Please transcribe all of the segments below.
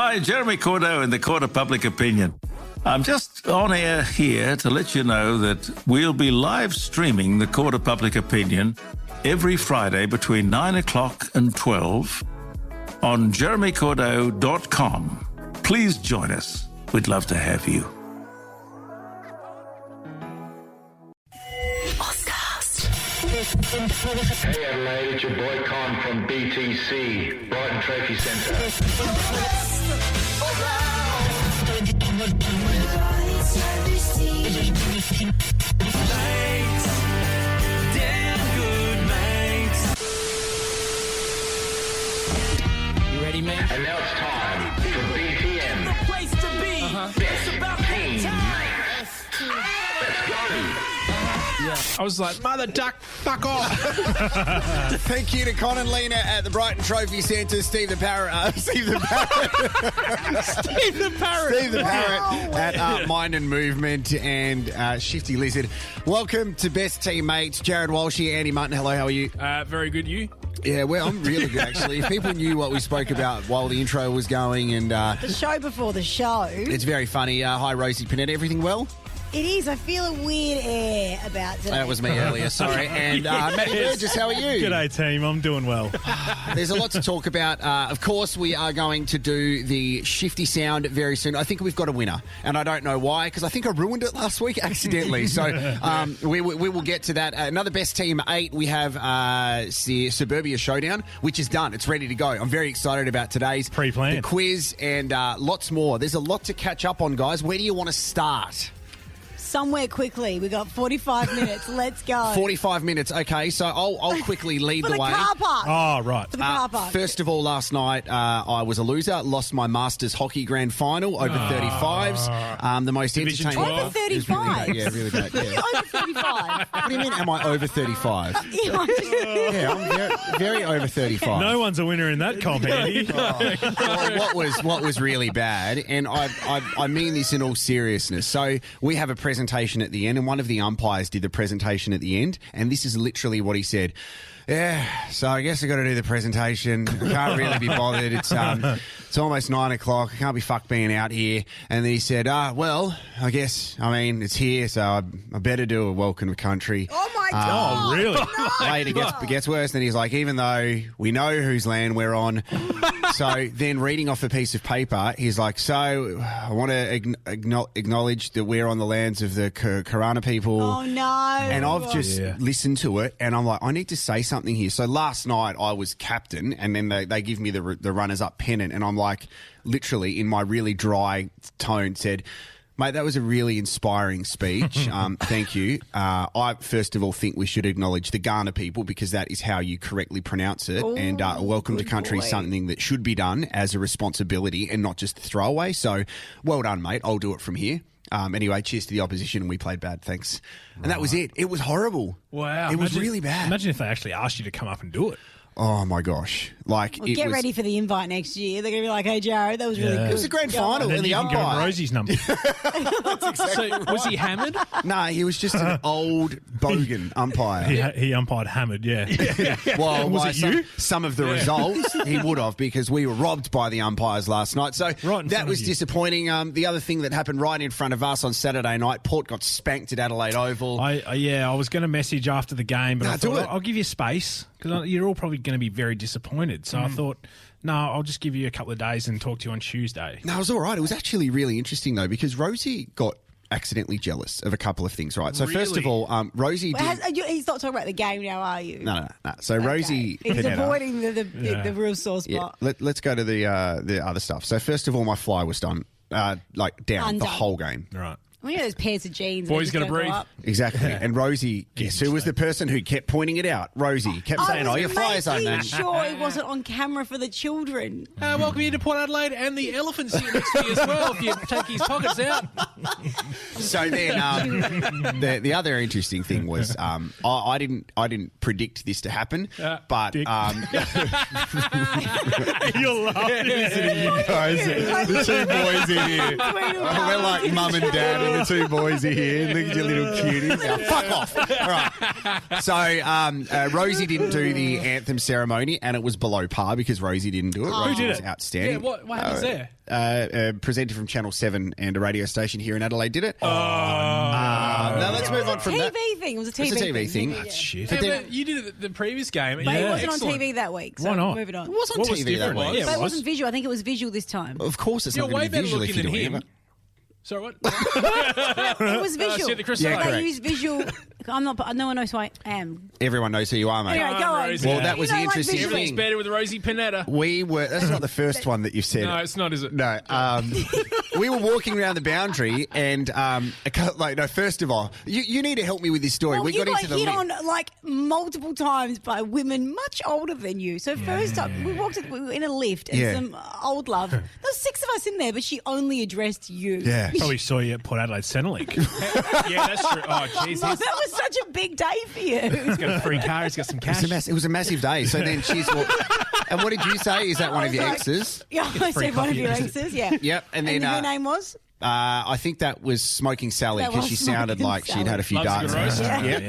Hi, Jeremy Cordeaux in the Court of Public Opinion. I'm just on air here to let you know that we'll be live streaming the Court of Public Opinion every Friday between 9 o'clock and 12 on jeremycordeaux.com. Please join us. We'd love to have you. Hey Adelaide, it's your boy Con from BTC, Brighton Trophy Centre. You ready, man? And now it's time for BTM. The place to be. It's about Team time. Let's go. I was like, mother duck, fuck off. Thank you to Con and Lena at the Brighton Trophy Centre. Steve the Parrot. Steve the Parrot at Mind and Movement and Shifty Lizard. Welcome to Best Teammates. Jarrod Walshy, Andy Mutton. Hello, how are you? Very good, you? Yeah, well, I'm really good, actually. If people knew what we spoke about while the intro was going and... the show before the show. It's very funny. Hi, Rosie Panetta. Everything well? It is. I feel a weird air about today. That was me earlier, sorry. And Matty Burgess, how are you? G'day, team. I'm doing well. There's a lot to talk about. Of course, we are going to do the Shifty sound very soon. I think we've got a winner, and I don't know why, because I think I ruined it last week accidentally. So we will get to that. Another Best Team 8, we have the Suburbia Showdown, which is done. It's ready to go. I'm very excited about today's Pre-planned. the quiz and lots more. There's a lot to catch up on, guys. Where do you want to start? Somewhere quickly. We got 45 minutes. Let's go. 45 minutes. Okay, so I'll quickly lead For the the way. car park. Oh, right. For the car park. First of all, last night I was a loser. Lost my Masters Hockey Grand Final over 35s. The most Division entertaining. 12. Over 35. Yeah, really bad. Yeah. Over 35. What do you mean? Am I over 35? Yeah, I'm very over 35. No one's a winner in that comp, Andy. Well, what was really bad, and I mean this in all seriousness. So we have a presentation at the end, and one of the umpires did the presentation at the end, and this is literally what he said. Yeah, so I guess I got to do the presentation. I can't really be bothered. It's almost 9 o'clock. I can't be fucked being out here. And then he said, well, I guess, it's here, so I better do a welcome to country. Oh, my God. Oh, really? Later it gets worse. Then he's like, even though we know whose land we're on. So then reading off a piece of paper, he's like, so I want to acknowledge that we're on the lands of the Karana people. Oh, no. And I've just listened to it, and I'm like, I need to say something here. So last night I was captain, and then they give me the runners-up pennant, and I'm like, literally in my really dry tone said, mate, that was a really inspiring speech. Thank you. I, first of all, think we should acknowledge the Ghana people, because that is how you correctly pronounce it. Ooh, and welcome to good country is boy. something that should be done as a responsibility and not just a throwaway. So well done, mate. I'll do it from here. Anyway, cheers to the opposition. We played bad, thanks. And that was it. It was horrible. Wow. It was really bad. Imagine if they actually asked you to come up and do it. Oh, my gosh. Like, Well, it get was... ready for the invite next year. They're going to be like, hey, Jarrod, that was really good. It was a grand Go on. final, And then and the you can give him umpire... Rosie's number. So, was he hammered? No, he was just an old bogan umpire. He umpired hammered, yeah. Well, Was by it you? some of the results, he would have, because we were robbed by the umpires last night. So Right in front that of was you. disappointing. The other thing that happened right in front of us on Saturday night, Port got spanked at Adelaide Oval. I was going to message after the game, but No, I do thought, it. I'll give you space, because you're all probably going to be very disappointed. So I thought, no, I'll just give you a couple of days and talk to you on Tuesday. No, it was all right. It was actually really interesting, though, because Rosie got accidentally jealous of a couple of things, right? So first of Really? all, Rosie did... He's not talking about the game now, are you? No. So Rosie... He's Panetta- avoiding the real sore Yeah, spot. let's go to the other stuff. So first of all, my fly was done, down the Undone. whole game. Right. Well, you know those pairs of jeans. Boys they gotta just don't breathe. go up. Exactly. And Rosie, guess who was the person who kept pointing it out? Rosie kept saying, I was your fly's on making then. sure it wasn't on camera for the children. Welcome you to Port Adelaide, and the elephant's here next to you as well, if you take his pockets out. So then, the other interesting thing was, I didn't predict this to happen, but dick. you're laughing, listening, you guys, the two boys in here. We're like mum and dad the two boys are here. Look at your little cuties. Now, fuck off. All right. So Rosie didn't do the anthem ceremony, and it was below par because Rosie didn't do it. Oh. Rosie Who did was it? outstanding. Yeah, what happens there? A presenter from Channel 7 and a radio station here in Adelaide did it. Now let's move on from TV that. thing. It was a TV, It was a TV thing. Yeah. Shit. But then- But you did it the previous game. But it Yeah. wasn't Excellent. on TV that week. So Why not? Moving on. It was on What was TV that different? week. Yeah, But it was. wasn't visual. I think it was visual this time. Of course, it's You're not going way to be better visual if looking you than do him. it. Sorry, what? It was visual. see the Chris Yeah, Rock. They correct. use visual. I'm not. No one knows who I am. Everyone knows who you are, mate. Anyway, go on. Rosie. Well, that was You the don't like interesting visual. Everything's thing. better with Rosie Panetta. We were. That's not the first one that you've said. No, it's not, is it? No, we were walking around the boundary, and first of all, you need to help me with this story. Well, we you got into the hit lift. on like multiple times by women much older than you. So first up, we were in a lift, and Yeah. some old love. There was 6 of us in there, but she only addressed you. Yeah. Probably saw you at Port Adelaide Centrelink. Yeah, that's true. Oh, jeez. That was such a big day for you. He's got a free car. He's got some cash. It was a massive day. So then she's walked. And what did you say? Is that one of your exes? Yeah, I said one of your exes. Yeah. Yep. And then her name was. I think that was Smoking Sally That because was she sounded Smoking like she'd had a few Loves a darts. good roast. Yep.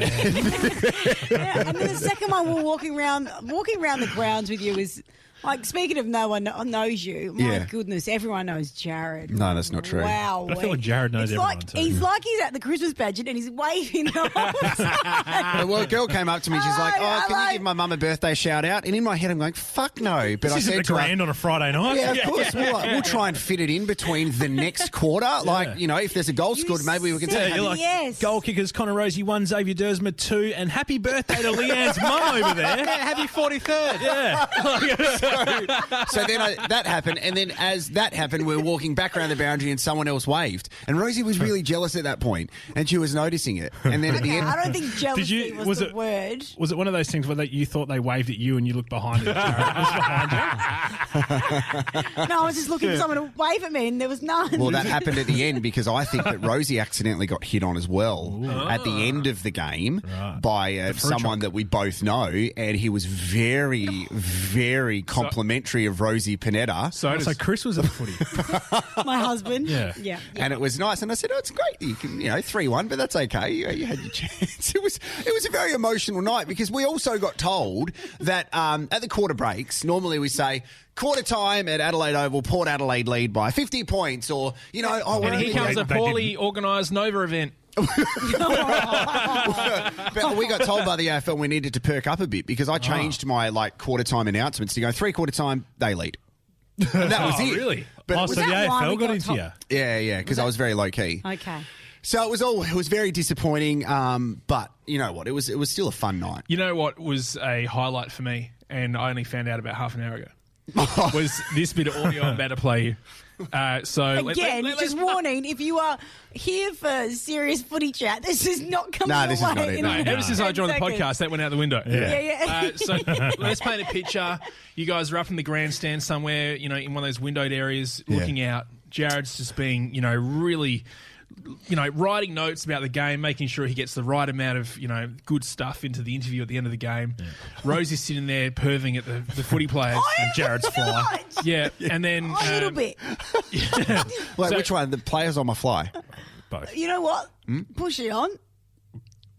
Yeah, and then the second one, we're walking around the grounds with you is. Like, speaking of no one knows you, my Yeah. goodness, everyone knows Jarrod. No, that's not true. Wow. But I feel like Jarrod knows it's everyone like, too. He's like he's at the Christmas pageant and he's waving the whole time. Well, a girl came up to me. She's like, Hello, "Oh, can hello." you give my mum a birthday shout out?" And in my head, I'm going, "Fuck no!" But This I isn't said the to her, grand on a Friday night. Yeah, of course. We'll try and fit it in between the next quarter. Like, if there's a goal scored, maybe we can Yeah, say, you're like Yes. goal kickers Connor Rosie 1, Xavier Dersma 2, and happy birthday to Leanne's mum over there. Yeah, happy 43rd. Yeah. So then that happened, and then as that happened, we were walking back around the boundary, and someone else waved, and Rosie was really jealous at that point, and she was noticing it. And then at the Okay, end, I don't think jealousy was the word. Was it one of those things where you thought they waved at you and you looked behind it? Jarrod? It was behind you. No, I was just looking for someone to wave at me and there was none. well, that happened at the end because I think that Rosie accidentally got hit on as well at the end of the game by someone that we both know, and he was very, very complimentary of Rosie Panetta. So So Chris was at the footy. My husband. Yeah. Yeah. And it was nice, and I said, "Oh, it's great. You can, 3-1, but that's okay. You had your chance." It was a very emotional night because we also got told that at the quarter breaks, normally we say quarter time at Adelaide Oval, Port Adelaide lead by 50 points, or we're and only here comes a They poorly organised Nova event. But we got told by the AFL we needed to perk up a bit because I changed my quarter time announcements to go 3/4 time they lead. And that was it. Really? But Oh, it was, so the that why AFL we got got into top- you. yeah, because I was very low key. Okay. So it was very disappointing. But you know what? It was still a fun night. You know what was a highlight for me, and I only found out about half an hour ago, was this bit of audio I'm about to play you. Again, just warning, if you are here for serious footy chat, this is not coming No, this is away not it. in No, the Ever next since I 10 joined the seconds. podcast, that went out the window. Yeah. So let's paint a picture. You guys are up in the grandstand somewhere, in one of those windowed areas, looking out. Jarrod's just being, really, writing notes about the game, making sure he gets the right amount of, good stuff into the interview at the end of the game. Yeah. Rosie's sitting there perving at the footy players. And Jarrod's fly. Yeah, and then A little bit. Wait, So- which one? The players on my fly? Both. You know what? Push it on.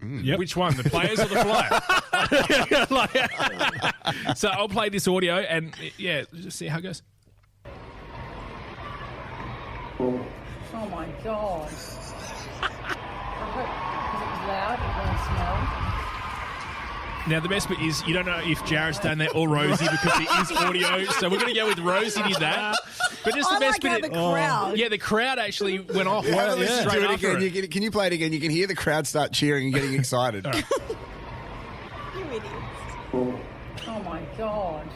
Yep. Which one, the players or the flyer? So I'll play this audio and just see how it goes. Oh my God. I hope because it was loud, it won't smell. Now, the best bit is you don't know if Jarrod's done that or Rosie because it is audio. So we're going to go with Rosie did that. But just the I best like how bit. the crowd. Yeah, the crowd actually went off. Well, straight Do it after again. it. Can you play it again? You can hear the crowd start cheering and getting excited. You idiots. Oh my God.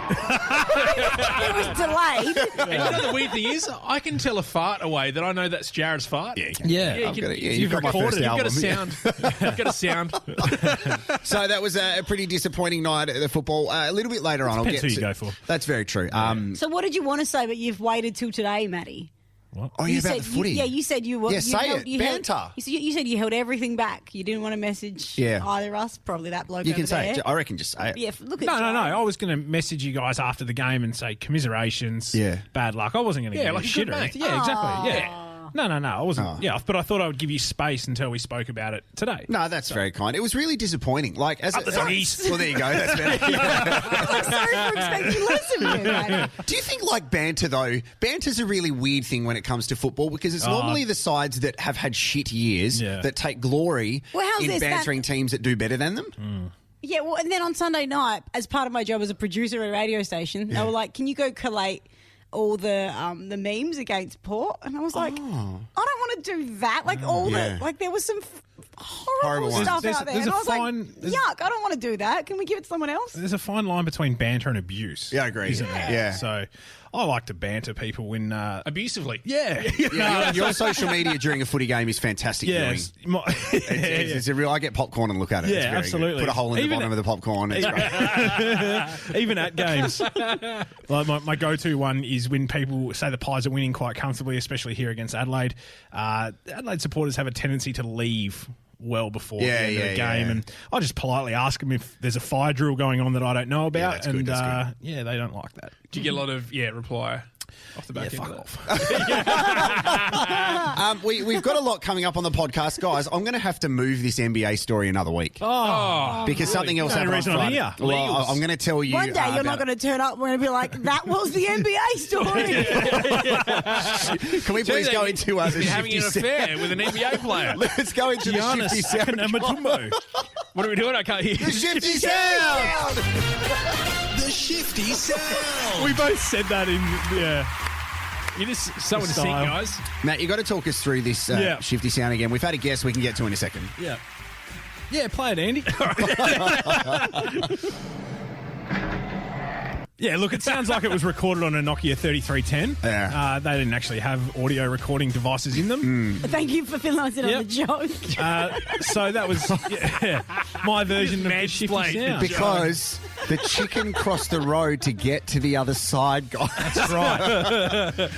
It was delayed. And you know the weird thing is, I can tell a fart away that I know that's Jarrod's fart. Yeah, Yeah. I've got it. Yeah, you've you've got my first recorded. You've got a album. sound. You've got a sound. So that was a pretty disappointing night at the football. A little bit later on, I'll Depends get who you to. go for. That's very true. So what did you want to say, but you've waited till today, Matty? Oh, You about said the footy. you said you were. Yeah, you say held- it. you held- Banter. You said you held everything back. You didn't want to message either us. Probably that bloke You over can say there. it. I reckon just say it. Yeah, look at No. Jarrod. I was going to message you guys after the game and say commiserations. Yeah. Bad luck. I wasn't going to Yeah, give like you a shit good or mate. anything. Yeah, exactly. Yeah. No, I wasn't. Yeah, but I thought I would give you space until we spoke about it today. No, that's very kind. It was really disappointing. Like, as Up the doggies. Well, there you go. That's better. I'm sorry for expecting less of you, mate. Do you think, like, banter, though? Banter's a really weird thing when it comes to football because it's normally the sides that have had shit years that take glory Well, how's in this? bantering teams that do better than them. Yeah, well, and then on Sunday night, as part of my job as a producer at a radio station, they were like, "Can you go collate all the memes against Port?" And I was like, "I don't want to do that." Like there was some horrible ones. stuff There's- out there, there's and a I was fine- like, there's- "Yuck! I don't want to do that. Can we give it to someone else?" There's a fine line between banter and abuse. Yeah, I agree. Isn't there? Yeah. So I like to banter people when. Abusively. Yeah. Your social media during a footy game is fantastic. Yes. Viewing. It's a real. I get popcorn and look at it. Yeah, It's very absolutely. Good. Put a hole in Even- the bottom of the popcorn. It's great. Even at games. Like my go-to one is when people say the Pies are winning quite comfortably, especially here against Adelaide. Adelaide supporters have a tendency to leave well before the end of the game, and I just politely ask them if there's a fire drill going on that I don't know about, that's good, that's they don't like that. Do you get a lot of reply off the back end Fuck of that? off. We've got a lot coming up on the podcast, guys. I'm going to have to move this NBA story another week because something else No happened on reason I'm Friday. here. Well, I'm going to tell you. One day you're not going to turn up and we're going to be like, "That was the NBA story." Can we please go into He's the been having Shifty an affair with an NBA player. Let's go into the Shifty sound. What are we doing? I can't hear. The Shifty sound. The Shifty Sound. We both said that in You just someone to sing, Style. guys. Matt, you got to talk us through this Shifty sound again. We've had a guest we can get to in a second. Yeah, play it, Andy. Yeah, look, it sounds like it was recorded on a Nokia 3310. Yeah. They didn't actually have audio recording devices in them. Thank you for filling us in on the joke. So that was my version of the Shifty mansplained. sound. Because the chicken crossed the road to get to the other side, guys. That's right.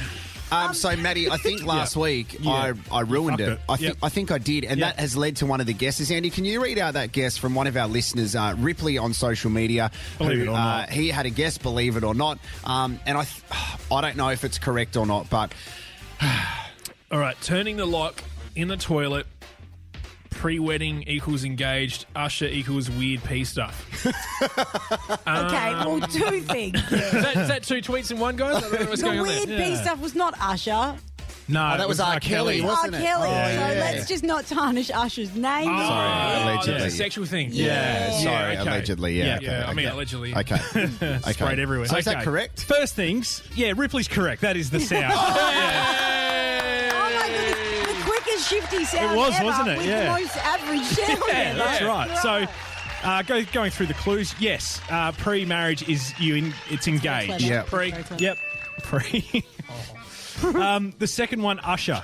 So, Maddie, I think last week I ruined it. fucked it. I think I did, and that has led to one of the guesses. Andy, can you read out that guess from one of our listeners, Ripley, on social media? Believe it or not. He had a guess, believe it or not. And I don't know if it's correct or not, but All right, turning the lock in the toilet. Pre-wedding equals engaged. Usher equals weird pee stuff. Okay, well, two things. Is that two tweets in one, guys? I don't know what's The going on weird there. pee stuff was not Usher. No, that was R. Kelly, wasn't it? Kelly. Oh, so yeah. let's just not tarnish Usher's name. Sorry, allegedly. That's a sexual thing. sorry, okay. allegedly. Yeah, Yeah, I mean, okay. allegedly. Okay. Okay. Sprayed everywhere. So is that Okay. correct? First things, Ripley's correct. That is the sound. Oh my goodness, the quickest Shifty sound It was, ever wasn't it? with Yeah. the most average sound ever. That's right. So, going through the clues. Yes, pre-marriage is it's engaged. Clever. Yeah. Very Pre. clever. Yep. Pre. The second one, Usher.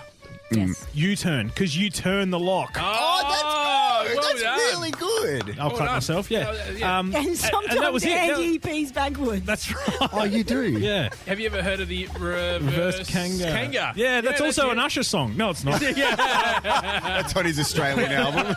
Yes. U-turn, because you turn the lock. Oh, that's good. well That's done. really good. I'll clap done. myself. Yeah. Yeah. And sometimes that was it. Andy pees backwards. That's right. Oh, you do? Yeah. Have you ever heard of the Reverse Kanga. Kanga? Yeah, that's also an it. Usher song. No, it's not. That's on his Australian album.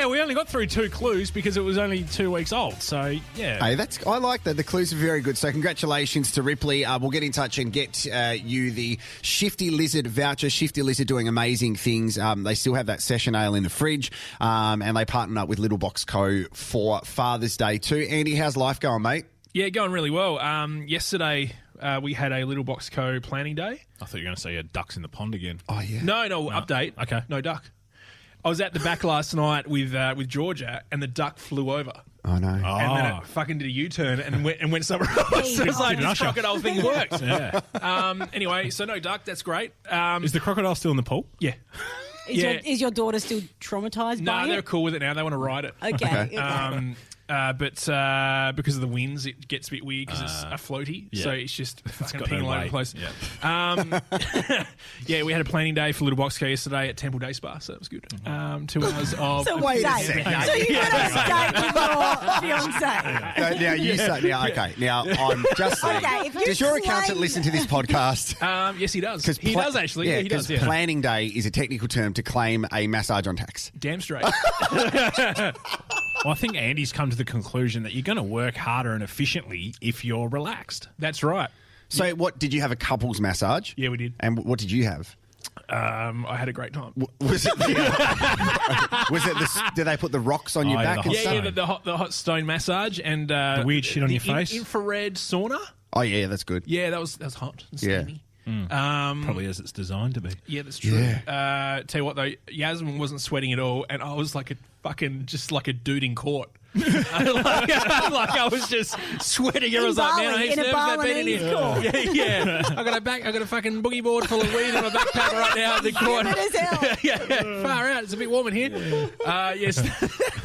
We only got through two clues because it was only 2 weeks old. So, yeah. Hey, I like that. The clues are very good. So congratulations to Ripley. We'll get in touch and get you the Shifty Lizard voucher. Shifty Lizard doing amazing things. They still have that session ale in the fridge, and they partnered up with Little Box Co. for Father's Day too. Andy, how's life going, mate? Yeah, going really well. Yesterday, we had a Little Box Co. planning day. I thought you were going to say you had ducks in the pond again. Oh, yeah. No, update. Okay. No duck. I was at the back last night with Georgia, and the duck flew over. Oh, no. And then it fucking did a U-turn and went somewhere else. So it was like, Did an this Usher. crocodile thing worked. Yeah. Anyway, so no duck. That's great. Is the crocodile still in the pool? Yeah. Is your daughter still traumatized by No, they're it? cool with it now. They want to ride it. Okay. But because of the winds, it gets a bit weird because it's a floaty. yeah. So it's just fucking got pinging no all over weight. the place. Yeah. We had a planning day for Little Box Co yesterday at Temple Day Spa, so that was good. 2 hours of... So Wait a date. second. So you went on a date with your fiance. Now you say okay. Now I'm just saying. Okay, if you does your accountant claim- listen to this podcast? yes, he does. He does, actually. Yeah, he does. because planning day is a technical term to claim a massage on tax. Damn straight. Well, I think Andy's come to the conclusion that you're going to work harder and efficiently if you're relaxed. That's right. So, what did you have? A couples massage? Yeah, we did. And what did you have? I had a great time. Was it? Did they put the rocks on your yeah, back? the And hot stuff? Yeah, the hot stone massage and the weird shit on your face? Infrared sauna. Oh yeah, that's good. Yeah, that was hot and Yeah. steamy. Probably as it's designed to be. Yeah, that's true. Yeah. Tell you what though, Yasmin wasn't sweating at all, and I was like just like a dude in court. like I was just sweating. I was like, man, I in a never go bed in Balinese here. court. Yeah. I got a fucking boogie board full of weed in my backpack right now at the court. Humid as hell. Yeah, far out. It's a bit warm in here. Yes,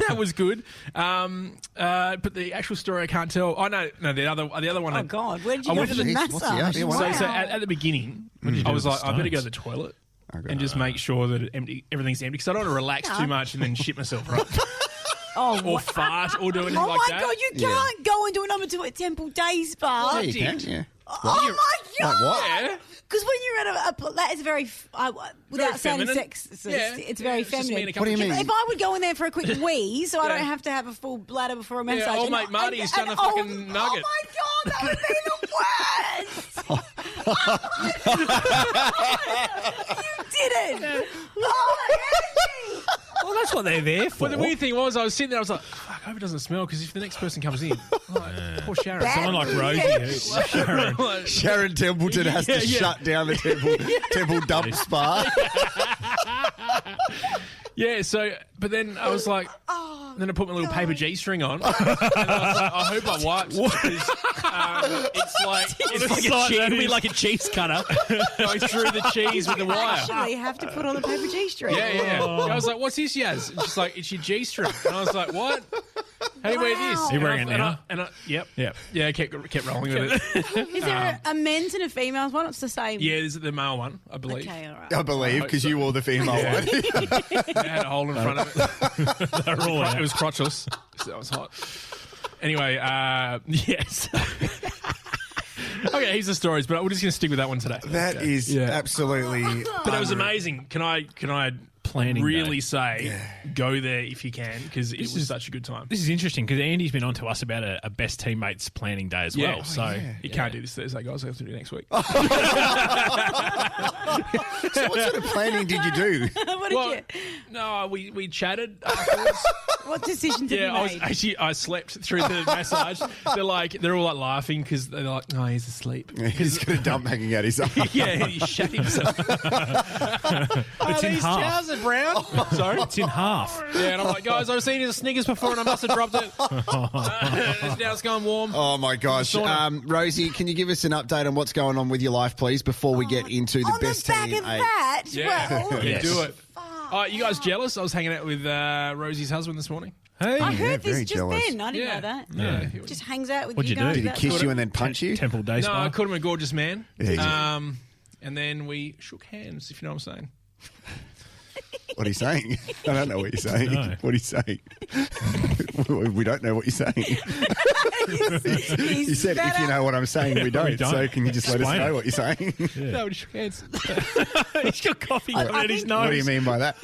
that was good. But the actual story I can't tell. Oh no, the other one. Oh God, where did you I go went for to the the- what's the- massage? yeah, Wow. So at the beginning, I was like, I better go to the toilet and just make sure that everything's empty because I don't want to relax too much and then shit myself, right? Oh, Or what? fart or do anything Oh like my that. God, you can't go and do a number 2 at Temple Day Spa. Yeah, you can. Yeah. Oh my God! what? Yeah. Because when you're at that is very without sounding feminine. sexist, Yeah. it's very It's just me and feminine. a couple What do you of mean? If I would go in there for a quick wee, so I Yeah. don't have to have a full bladder before a massage. Yeah, old and mate Marty has done a oh, fucking nugget. Oh my God, that would be the worst. You didn't. Oh, Angie. Well, that's what they're there for. But the weird thing was, I was sitting there, I was like, fuck, I hope it doesn't smell because if the next person comes in, like, poor Sharon. Bad. Someone like Rosie. Yeah. Sharon. Like, Sharon Templeton has to shut down the Temple Dump Spa. yeah, so, but then I was like, then I put my little paper G-string on. And I was like, I hope I wiped. Because, it's like It'll be like a cheese cutter. going through the cheese with the wire. Actually, have to put on the paper G-string. Yeah. I was like, what's this, Yaz? And she's like, it's your G-string. And I was like, what? How do you wear this? Wow. You're wearing it And now? yep. Yep. Yeah, kept rolling with it. Is there a men's and a female's one? It's the same. Yeah, this is the male one, I believe. Okay, all right. I believe because you wore the female one. It had a hole in front of it. They're all out. It was crotchless. So that was hot. Anyway, yes. Okay, here's the stories, but we're just going to stick with that one today. That is absolutely. But it was amazing. Can I Planning really day. say go there if you can because it was such a good time. This is interesting because Andy's been on to us about a best teammates planning day as well. So you can't do this Thursday, guys. I have to do it next week. So what sort of planning did you do? What did you? No, we chatted afterwards. What decision did you make? I slept through the massage. They're all like laughing because they're like, no, he's asleep. He's got a dump hanging out his arm. Yeah, he shat himself. it's in half. Are brown? Sorry? It's in half. Yeah, and I'm like, guys, I've seen his Snickers before and I must have dropped it. Now it's going warm. Oh my gosh. Rosie, can you give us an update on what's going on with your life, please, before we get into the On best the back team of eight? that, Yeah, well, yeah, do it. You guys jealous? I was hanging out with Rosie's husband this morning. Hey. I heard very this just jealous. then. I didn't know that. Yeah. Just hangs out with What'd you you do? guys. Did he That's Kiss all. you and then punch you? Temple Day No, I Spa. called him a gorgeous man. Yeah, you did. And then we shook hands, if you know what I'm saying. What are you saying? I don't know what you're saying. No. What are you saying? We don't know what you're saying. You said, if you know what I'm saying, we don't. don't. So can you just let us Explain know it. what you're saying? No, we shook hands. He's got coffee coming out his think- nose. What do you mean by that?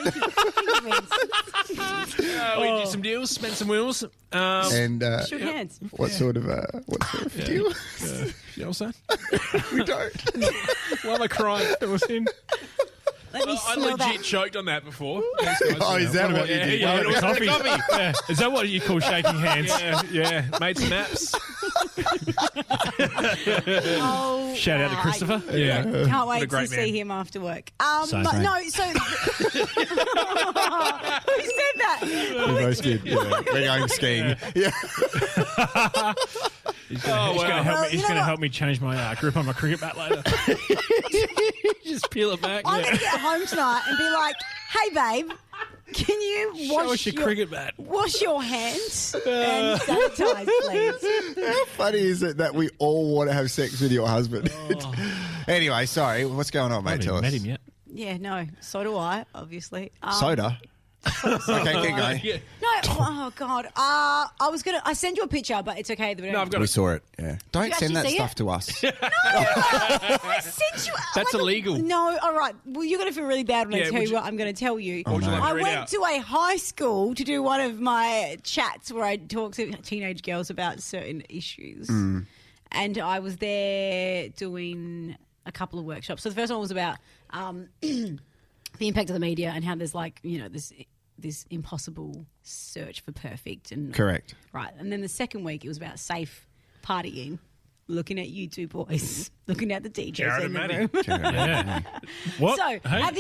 We did some deals, spent some wheels. And Shook hands. what sort of deal? You know what I'm saying? We don't. Why am I crying? It was him. Let me I smell legit that. choked on that before. Oh, is that what you Yeah, did? yeah, It was Coffee. coffee. Yeah. Is that what you call shaking hands? Yeah, made some naps. Oh, Shout out to wow. Christopher. Yeah. Can't wait to great see man. him after work. Same. But no, so who said that? We both did. Yeah. We're going skiing. Yeah. He's going to help Well, me. He's you know going to what? help me change my grip on my cricket bat later. Just peel it back. I'm going to get home tonight and be like, hey, babe, can you Show us your cricket bat. wash your hands and sanitize, please? How funny is it that we all want to have sex with your husband? Anyway, sorry. What's going on, I mate? haven't Tell even us. met him yet. Yeah, no, so do I, obviously. Soda? Okay, keep going. Yeah. No, oh, God. I sent you a picture, but it's okay. No, I've got We it. saw it, yeah. Don't you send that actually see stuff it? to us. I sent you. That's illegal. No, all right. Well, you're going to feel really bad when I Yeah, tell would you you- what I'm going to tell you. What would you like I to read went out? to a high school to do one of my chats where I talk to teenage girls about certain issues. and I was there doing a couple of workshops. So the first one was about the impact of the media and how there's this impossible search for perfect. And Correct. Right. And then the second week, it was about safe partying. Looking at you two boys, looking at the DJs Jarrod in the and room. Yeah. What? So Hey? at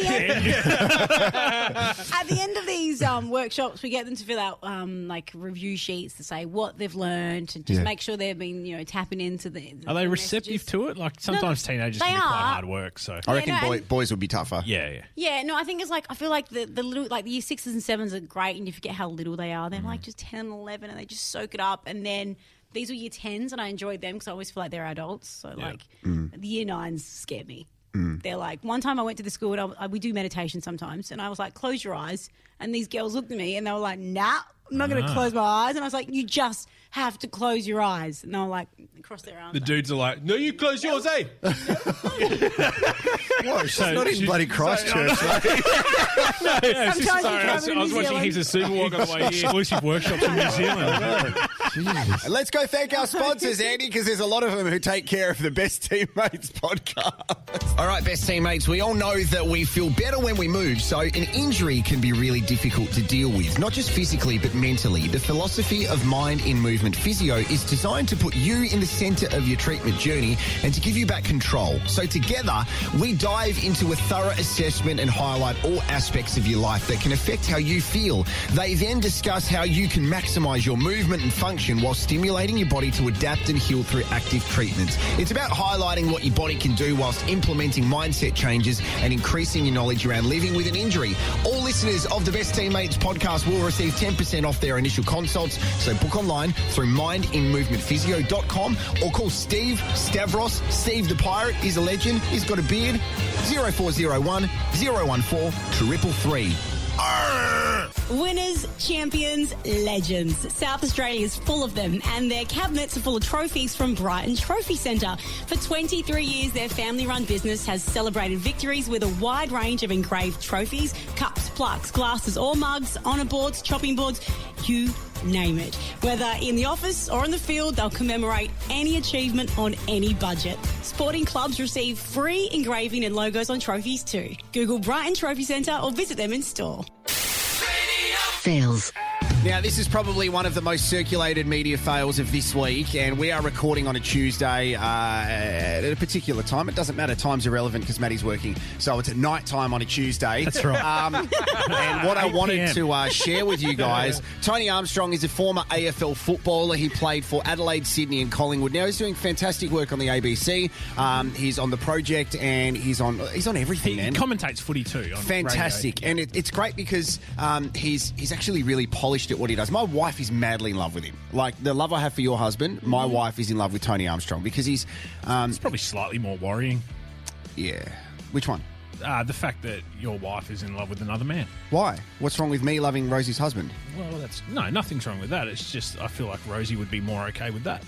the end of these workshops, we get them to fill out like review sheets to say what they've learned and just make sure they've been tapping into the. Are they receptive to it? Like sometimes teenagers can be quite hard work. So I reckon boys would be tougher. yeah. Yeah, no, I think it's like I feel like the little the year 6s and 7s are great, and you forget how little they are. They're like just 10 and 11, and they just soak it up, and then. These were year 10s, and I enjoyed them because I always feel like they're adults. So, the year 9s scare me. They're like, one time I went to the school, and we do meditation sometimes, and I was like, close your eyes. And these girls looked at me, and they were like, nah, I'm not going to close my eyes. And I was like, you just have to close your eyes. And they were like, across their arms. The dudes are like, no, you close yours, eh? What? She's not in bloody Christchurch, mate. Sometimes you Sorry, travel I to New was watching Zealand. heaps of Super Walk on the way here. Exclusive workshops in New Zealand. And let's go thank our sponsors, Andy, because there's a lot of them who take care of the Best Teammates podcast. All right, Best Teammates, we all know that we feel better when we move, so an injury can be really difficult to deal with, not just physically but mentally. The philosophy of Mind in Movement Physio is designed to put you in the centre of your treatment journey and to give you back control. So together, we dive into a thorough assessment and highlight all aspects of your life that can affect how you feel. They then discuss how you can maximise your movement and function while stimulating your body to adapt and heal through active treatments. It's about highlighting what your body can do whilst implementing mindset changes and increasing your knowledge around living with an injury. All listeners of the Best Teammates podcast will receive 10% off their initial consults, so book online through mindinmovementphysio.com or call Steve Stavros. Steve the Pirate is a legend. He's got a beard. 0401 014 333. Winners, champions, legends. South Australia is full of them, and their cabinets are full of trophies from Brighton Trophy Centre. For 23 years, their family-run business has celebrated victories with a wide range of engraved trophies, cups, plaques, glasses, or mugs, honour boards, chopping boards, you name it. Whether in the office or in the field, they'll commemorate any achievement on any budget. Sporting clubs receive free engraving and logos on trophies too. Google Brighton Trophy Centre or visit them in store. Fails. Now, this is probably one of the most circulated media fails of this week, and we are recording on a Tuesday at a particular time. It doesn't matter, time's irrelevant because Maddie's working, so it's at night time on a Tuesday. That's right. And what I wanted to share with you guys, Tony Armstrong is a former AFL footballer. He played for Adelaide, Sydney and Collingwood. Now, he's doing fantastic work on the ABC. He's on The Project, and he's on everything, He man. commentates footy too. On Fantastic. radio. And it's great because he's actually really polished at what he does. My wife is madly in love with him. Like the love I have for your husband, my wife is in love with Tony Armstrong because he's... It's probably slightly more worrying. yeah. Which one? The fact that your wife is in love with another man. Why? What's wrong with me loving Rosie's husband? Well, nothing's wrong with that. It's just I feel like Rosie would be more okay with that.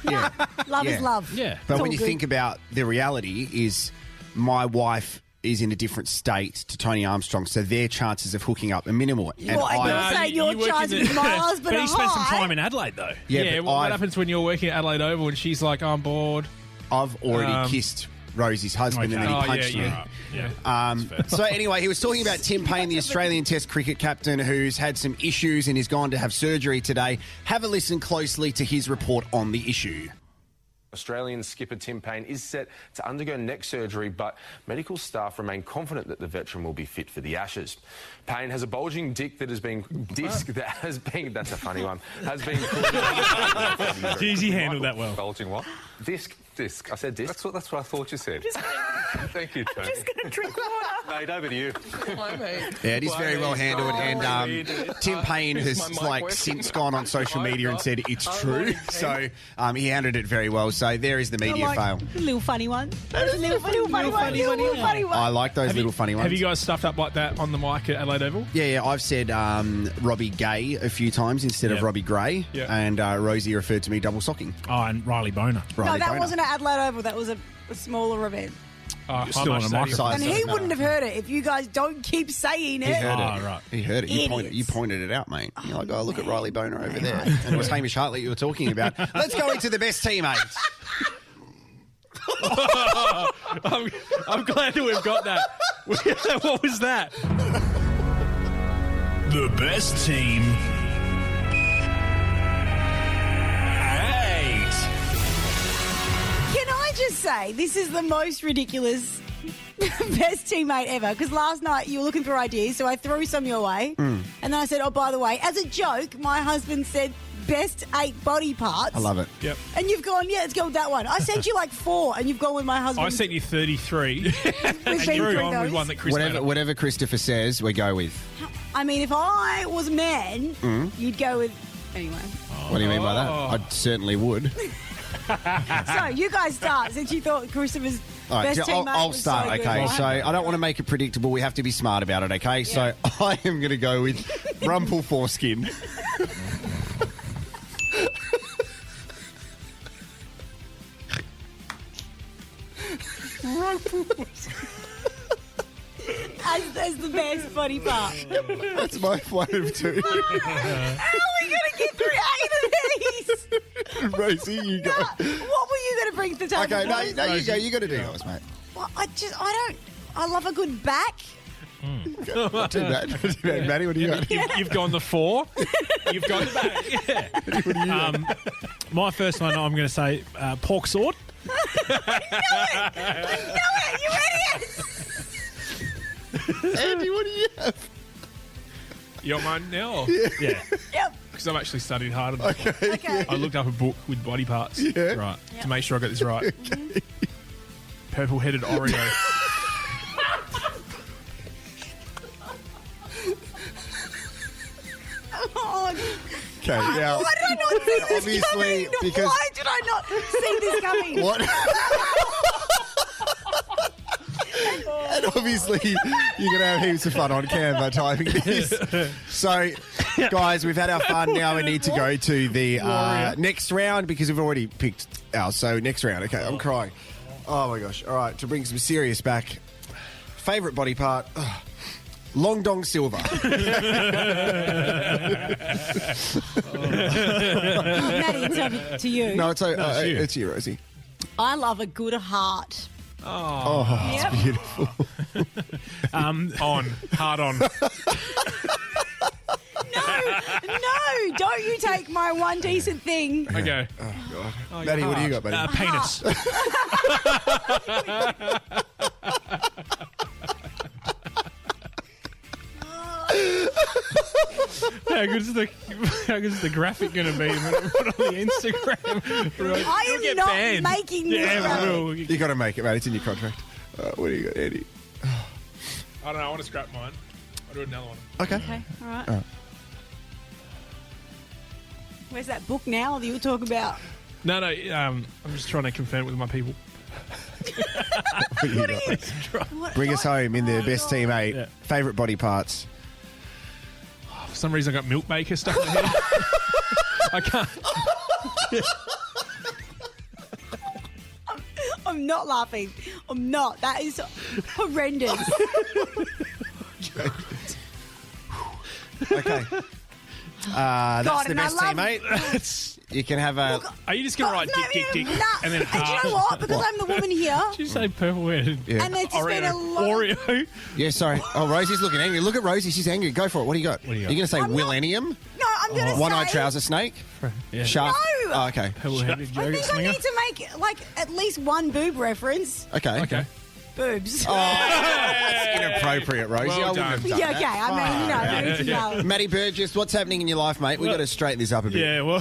Yeah. Love Yeah. is love. Yeah. But It's when all you good. think about the reality is my wife is in a different state to Tony Armstrong, so their chances of hooking up are minimal. And Well, I Nah, don't say you your work in chances the- with my husband But are he spent some high. time in Adelaide though. Yeah, but what happens when you're working at Adelaide Oval and she's like, I'm bored? I've already kissed Rosie's husband and then he Okay. punched me. Yeah. So anyway, he was talking about Tim Payne, the Australian Test cricket captain, who's had some issues and is gone to have surgery today. Have a listen closely to his report on the issue. Australian skipper Tim Payne is set to undergo neck surgery, but medical staff remain confident that the veteran will be fit for the Ashes. Payne has a bulging disc that has been that's a funny one, has been Geez, he handled that well. Bulging what? Disc. I said disc. That's what I thought you said. Thank you, Tony. Just going to drink water. Mate, over to you. Yeah, it is very well handled, and Tim Payne has since gone on social media and said it's true. So he handled it very well. So there is the media fail. A little funny one. Little funny one. I like those little funny ones. Have you guys stuffed up like that on the mic at Adelaide Oval? Yeah, I've said Robbie Gay a few times instead of Robbie Gray, and Rosie referred to me double socking. Oh, and Riley Boner. No, that wasn't at Adelaide Oval. That was a smaller event. Still on a microphone. And he wouldn't have heard it if you guys don't keep saying it. He heard it. Right. He heard it. You pointed it out, mate. You're like, oh, look at Riley Boner over there. And it was Hamish Hartley you were talking about. Let's go into the best teammates. I'm glad that we've got that. What was that? The best team. 8. Can I just say, this is the most ridiculous best teammate ever. Because last night you were looking for ideas, so I threw some your way. And then I said, oh, by the way, as a joke, my husband said, best 8 body parts. I love it. Yep. And you've gone, yeah, let's go with that one. I sent you like 4, and you've gone with my husband. I sent you 33. We've and been you through threw on those. with one that Chris made up. Whatever Christopher says, we go with. I mean, if I was a man, you'd go with... Anyway. What do you mean by that? I certainly would. So, you guys start, since you thought Christopher's All right, best teammate I'll was start, so good. okay? So I don't want to make it predictable. We have to be smart about it, okay? So I am going to go with Rumple Foreskin. As the best body part. That's my one of 2. How are we going to get through 8 of these? Rosie, you go. What were you going to bring to the table? Okay, no, you go. You got to do yours, mate. Well, I love a good back. Not too bad. Not too bad. Maddie, what do you got? You've gone the 4. You've gone the back. Yeah. What do you got? My first one, I'm going to say pork sword. I know it, you idiots! Andy, what do you have? You want mine now? Yeah. Yep. Because I've actually studied hard on it. Okay. I looked up a book with body parts. Yeah. Right. To make sure I got this right. Purple-headed Oreo. Oh, Okay, now why did I not see this obviously coming? because Why did I not see this coming? what? And obviously, you're going to have heaps of fun on Canva typing this. So, guys, we've had our fun. Now we need to go to the next round because we've already picked ours. So, next round. Okay, I'm crying. Oh, my gosh. All right, to bring some serious back. Favourite body part? Long Dong Silver. Maddie, it's over to you. No, it's you, Rosie. I love a good heart. Oh, Yep. it's beautiful. Hard on. No, don't you take my one decent thing. Okay. Oh, God. Maddie, what do you got, buddy? Penis. How good is the graphic going to be when I put on the Instagram? Right. I You'll am get not banned. making this Yeah, graphic. we will. You got to make it, mate. It's in your contract. What do you got, Eddie? I don't know. I want to scrap mine. I'll do another one. Okay. Okay, all right. Where's that book now that you were talking about? No. I'm just trying to confirm it with my people. What do you got? Bring us home in the best team 8. Yeah. Favourite body parts? For some reason, I got milk maker stuck in my head. I can't. I'm not laughing. I'm not. That is horrendous. Okay. That's God, the and I best love- teammate. You can have a... Are you just going to write dick, Nah, and then and do you heart? know what? Because I'm the woman here, Did you say purple-headed? Yeah. and it's just been a long... Oreo? Yeah, sorry. Oh, Rosie's looking angry. Look at Rosie. She's angry. Go for it. What do you got? do you got? Are you going to say I'm not- Willennium? No, I'm going to say... One-eyed trouser snake? Yeah. Shark? No! Oh, okay. Purple-headed I yogurt think I slinger? need to make, like, at least one boob reference. Okay. Okay. Boobs. Oh, that's inappropriate, Rosie. Well I wouldn't done. have done Yeah, that. okay. I mean, you know, I need to know. Matty Burgess, what's happening in your life, mate? We've got to straighten this up a bit. Yeah, well,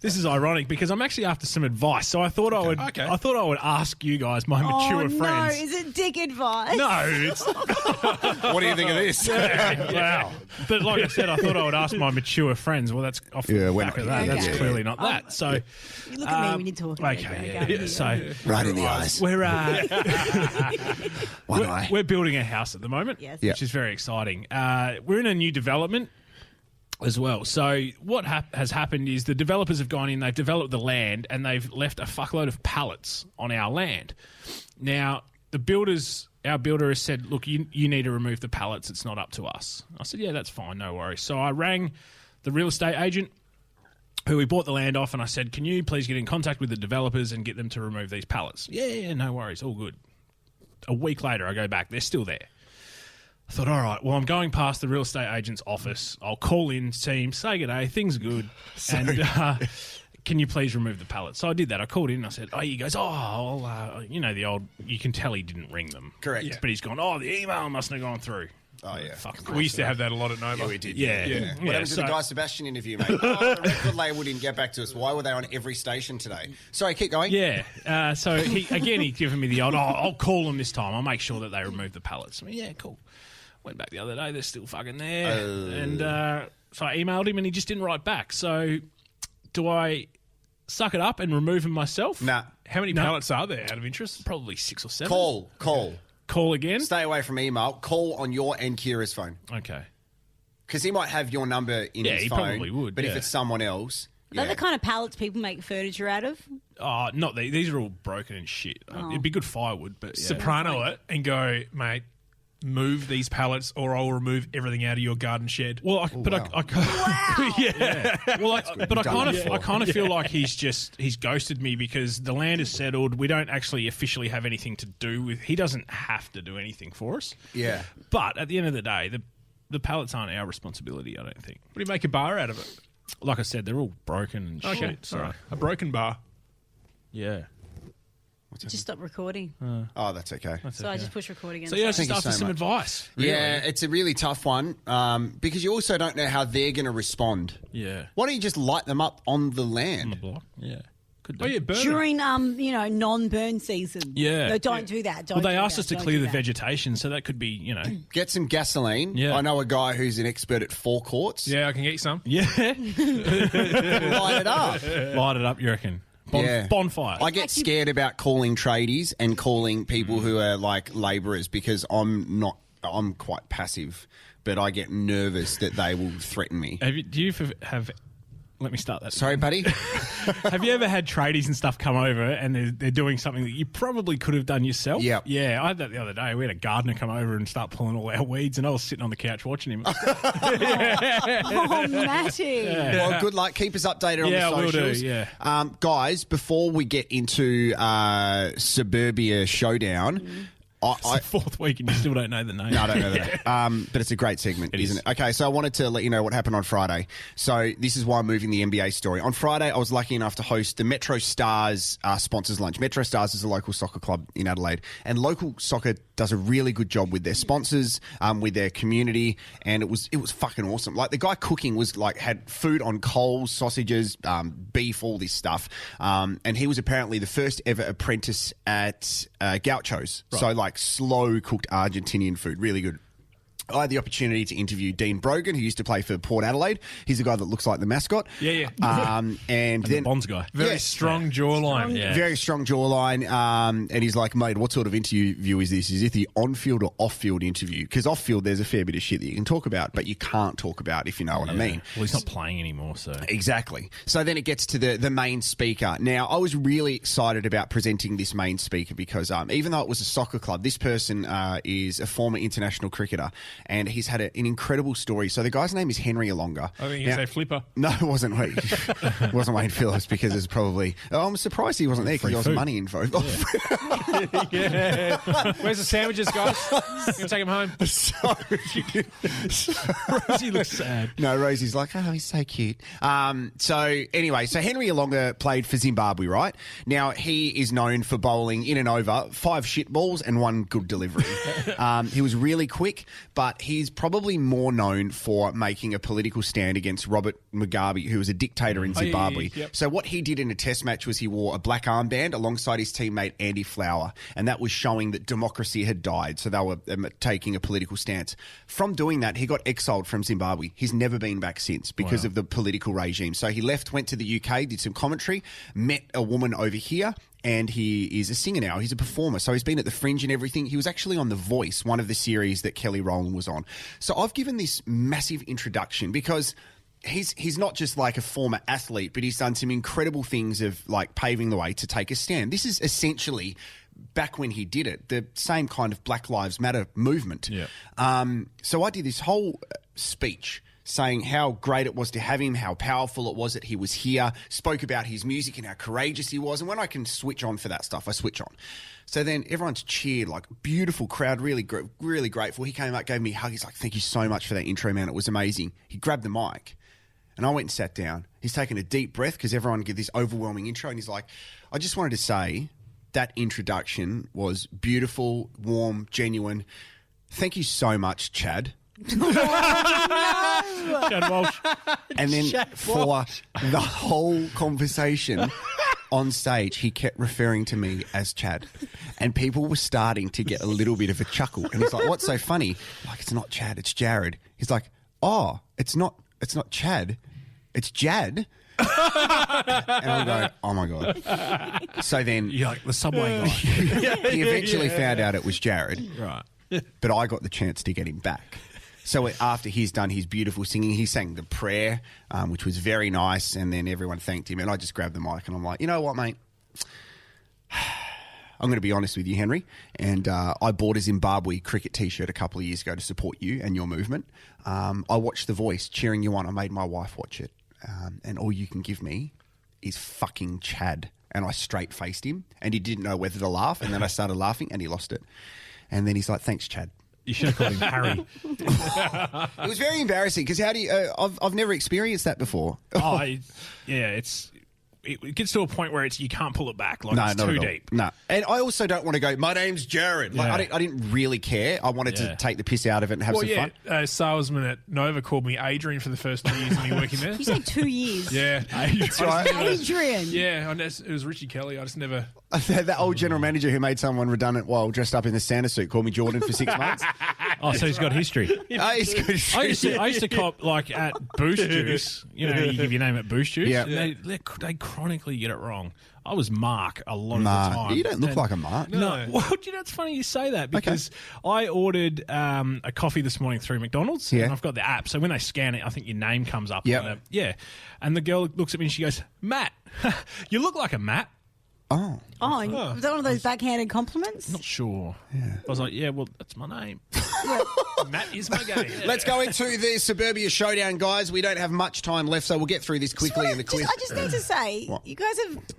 this is ironic because I'm actually after some advice. So I thought I would. Okay. I thought I would ask you guys, my mature Oh, no. friends. Is it dick advice? No, it's What do you think of this? wow. But like I said, I thought I would ask my mature friends. Well, that's off the we're back not- of that. yeah, That's yeah. clearly not that. So You look at me when you're talking. okay, yeah. So Right in the eyes. we're One eye. we're building a house at the moment, Yes. Yeah. which is very exciting. We're in a new development as well. So what has happened is the developers have gone in, they've developed the land, and they've left a fuckload of pallets on our land. Now, our builder has said, look, you need to remove the pallets. It's not up to us. I said, yeah, that's fine. No worries. So I rang the real estate agent who we bought the land off, and I said, can you please get in contact with the developers and get them to remove these pallets? Yeah, no worries. All good. A week later, I go back. They're still there. I thought, all right, well, I'm going past the real estate agent's office. I'll call in, see him, say good day, things are good. And can you please remove the pallets? So I did that. I called in and I said, he goes, the old, you can tell he didn't ring them. Correct. Yeah. But he's gone, the email mustn't have gone through. Oh, yeah. We used to have that a lot at Nova. Yeah, we did. Yeah. What happened to the Guy Sebastian interview, mate? The record label didn't get back to us. Why were they on every station today? Sorry, keep going. Yeah. So he'd given me the old, I'll call them this time. I'll make sure that they remove the pallets. I mean, yeah, cool. Went back the other day. They're still fucking there. And so I emailed him and he just didn't write back. So do I suck it up and remove them myself? Nah. How many pallets are there out of interest? Probably 6 or 7. Call again? Stay away from email. Call on your and Kira's phone. Okay. Because he might have your number in his phone. Yeah, he probably would. But if it's someone else... Are they the kind of pallets people make furniture out of? Oh, not these. These are all broken and shit. It'd be good firewood, but... Yeah. Soprano it and go, mate, move these pallets or I'll remove everything out of your garden shed. Well, I kind of feel like he's ghosted me because the land is settled. We don't actually officially have anything to do with. He doesn't have to do anything for us. Yeah. But at the end of the day, the pallets aren't our responsibility. I don't think. What do you make a bar out of it? Like I said, they're all broken and shit. So. All right. A broken bar. Yeah. Just stop recording. Oh, that's okay. I just push record again. So yeah, just after so some much. advice. Really. Yeah, it's a really tough one because you also don't know how they're going to respond. Yeah. Why don't you just light them up on the land? On the block. Yeah. Burn during non-burn season. Yeah. No, don't do that. They asked us to clear the vegetation, so that could be, Get some gaseline. Yeah. I know a guy who's an expert at forecourts. Yeah, I can get you some. Yeah. Light it up. Light it up, you reckon? Bonfire. I get scared about calling tradies and calling people who are like labourers because I'm quite passive, but I get nervous that they will threaten me. Let me start that. Sorry, buddy. Have you ever had tradies and stuff come over and they're doing something that you probably could have done yourself? Yep. Yeah, I had that the other day. We had a gardener come over and start pulling all our weeds and I was sitting on the couch watching him. Oh, Matty. Yeah. Well, good luck. Keep us updated on the socials. Will do, yeah. Guys, before we get into Suburbia Showdown... It's the fourth week and you still don't know the name. No, I don't know that. But it's a great segment, isn't it? Okay, so I wanted to let you know what happened on Friday. So this is why I'm moving the NBA story. On Friday, I was lucky enough to host the Metro Stars sponsors lunch. Metro Stars is a local soccer club in Adelaide, and local soccer does a really good job with their sponsors, with their community, and it was fucking awesome. Like the guy cooking was had food on coals, sausages, beef, all this stuff, and he was apparently the first ever apprentice at Gauchos. Right. So slow cooked Argentinian food, really good. I had the opportunity to interview Dean Brogan, who used to play for Port Adelaide. He's the guy that looks like the mascot. Yeah. And then the Bonds guy. Very strong jawline. Very strong jawline. And he's like, mate, what sort of interview is this? Is it the on-field or off-field interview? Because off-field, there's a fair bit of shit that you can talk about, but you can't talk about if you know what I mean. Well, he's not playing anymore, so... Exactly. So then it gets to the main speaker. Now, I was really excited about presenting this main speaker because even though it was a soccer club, this person is a former international cricketer. And he's had an incredible story. So the guy's name is Henry Alonga. I think you say Flipper. No, it wasn't. It wasn't Wayne Phillips because it's probably... I'm surprised he wasn't there because there was money involved. Yeah. Where's the sandwiches, guys? You can take them home. Rosie looks sad. No, Rosie's like, oh, he's so cute. So Henry Alonga played for Zimbabwe, right? Now, he is known for bowling in and over 5 shit balls and 1 good delivery. He was really quick, but he's probably more known for making a political stand against Robert Mugabe, who was a dictator in Zimbabwe. Yep. So what he did in a test match was he wore a black armband alongside his teammate Andy Flower, and that was showing that democracy had died. So they were taking a political stance. From doing that, he got exiled from Zimbabwe. He's never been back since because of the political regime. So he left, went to the UK, did some commentary, met a woman over here, and he is a singer now. He's a performer. So he's been at the Fringe and everything. He was actually on The Voice, one of the series that Kelly Rowland was on. So I've given this massive introduction because he's not just like a former athlete, but he's done some incredible things of paving the way to take a stand. This is essentially back when he did it, the same kind of Black Lives Matter movement. Yeah. So I did this whole speech saying how great it was to have him, how powerful it was that he was here, spoke about his music and how courageous he was. And when I can switch on for that stuff, I switch on. So then everyone's cheered, like beautiful crowd, really grateful. He came up, gave me a hug. He's like, thank you so much for that intro, man. It was amazing. He grabbed the mic and I went and sat down. He's taken a deep breath because everyone get this overwhelming intro. And he's like, I just wanted to say that introduction was beautiful, warm, genuine. Thank you so much, Chad. Chad Walsh. And then for the whole conversation on stage, he kept referring to me as Chad. And people were starting to get a little bit of a chuckle. And he's like, what's so funny? I'm like, it's not Chad, it's Jarrod. He's like, oh, it's not Chad, it's Jad. And I'm going, oh my God. So then You're like the subway guy. he eventually found out it was Jarrod. Right. But I got the chance to get him back. So after he's done his beautiful singing, he sang the prayer, which was very nice, and then everyone thanked him, and I just grabbed the mic and I'm like, you know what, mate? I'm going to be honest with you, Henry, and I bought a Zimbabwe cricket T-shirt a couple of years ago to support you and your movement. I watched The Voice cheering you on. I made my wife watch it, and all you can give me is fucking Chad. And I straight-faced him, and he didn't know whether to laugh, and then I started laughing, and he lost it. And then he's like, thanks, Chad. You should have called him Harry. It was very embarrassing because how do you? I've never experienced that before. It gets to a point where you can't pull it back. Like, No, it's not too at all. deep. No, and I also don't want to go. My name's Jarrod. Like, Yeah. I didn't really care. I wanted to take the piss out of it and have some fun. A salesman at Nova called me Adrian for the first 2 years of me working there. You say 2 years. Yeah, Adrian. Yeah, it was Richie Kelly. I just never. That old general manager who made someone redundant while dressed up in the Santa suit called me Jordan for 6 months. Oh, so he's got history. He's good. I used to cop like at Boost Juice. You know, you give your name at Boost Juice. Yeah. They chronically get it wrong. I was Mark a lot of the time. You don't look like a Mark. No. Well, do you know, it's funny you say that because I ordered a coffee this morning through McDonald's and I've got the app. So when they scan it, I think your name comes up. Yep. And the girl looks at me and she goes, Matt, you look like a Matt. Oh. Was that one of those backhanded compliments? Not sure. Yeah. I was like, yeah, well, that's my name. Matt is my game. Let's go into the Suburbia Showdown, guys. We don't have much time left, so we'll get through this quickly in the quiz. I just need to say, you guys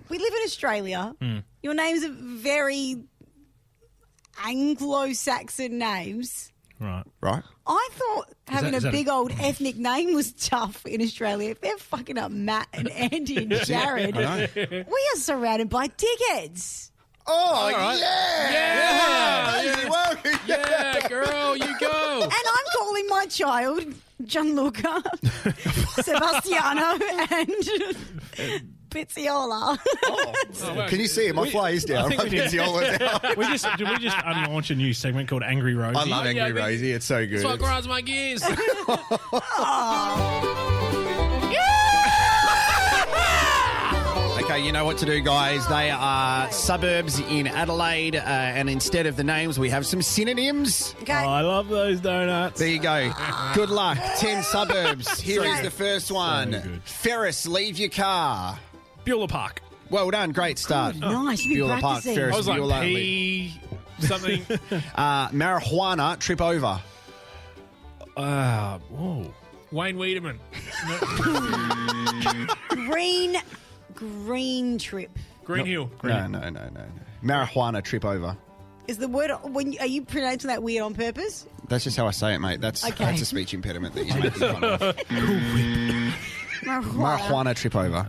we live in Australia. Your names are very Anglo-Saxon names. Right. I thought having is a that big old ethnic name was tough in Australia. If they're fucking up Matt and Andy and Jarrod, we are surrounded by dickheads. Oh, yeah, Yeah, girl, you go. And I'm calling my child Gianluca, Sebastiano, and Pizziola. Can you see it? My fly is down. I think My we did. Pizziola down. Did we just unlaunch a new segment called Angry Rosie? I love Angry Rosie. It's so good. That's what grinds my gears. Okay, you know what to do, guys. They are suburbs in Adelaide, and instead of the names, we have some synonyms. Okay. I love those donuts. There you go. Good luck. 10 suburbs. Here is the first one. good. Ferris, leave your car. Beulah Park. Well done. Great start. Nice. You've been Beulah Park, practicing. Ferris I was like, Bueller. P something. Marijuana, trip over. Whoa. Wayne Wiedemann. Green trip. Green Hill. No. Marijuana, trip over. Is the word are you pronouncing that weird on purpose? That's just how I say it, mate. That's Okay. a speech impediment that you're making fun of. Marijuana, trip over.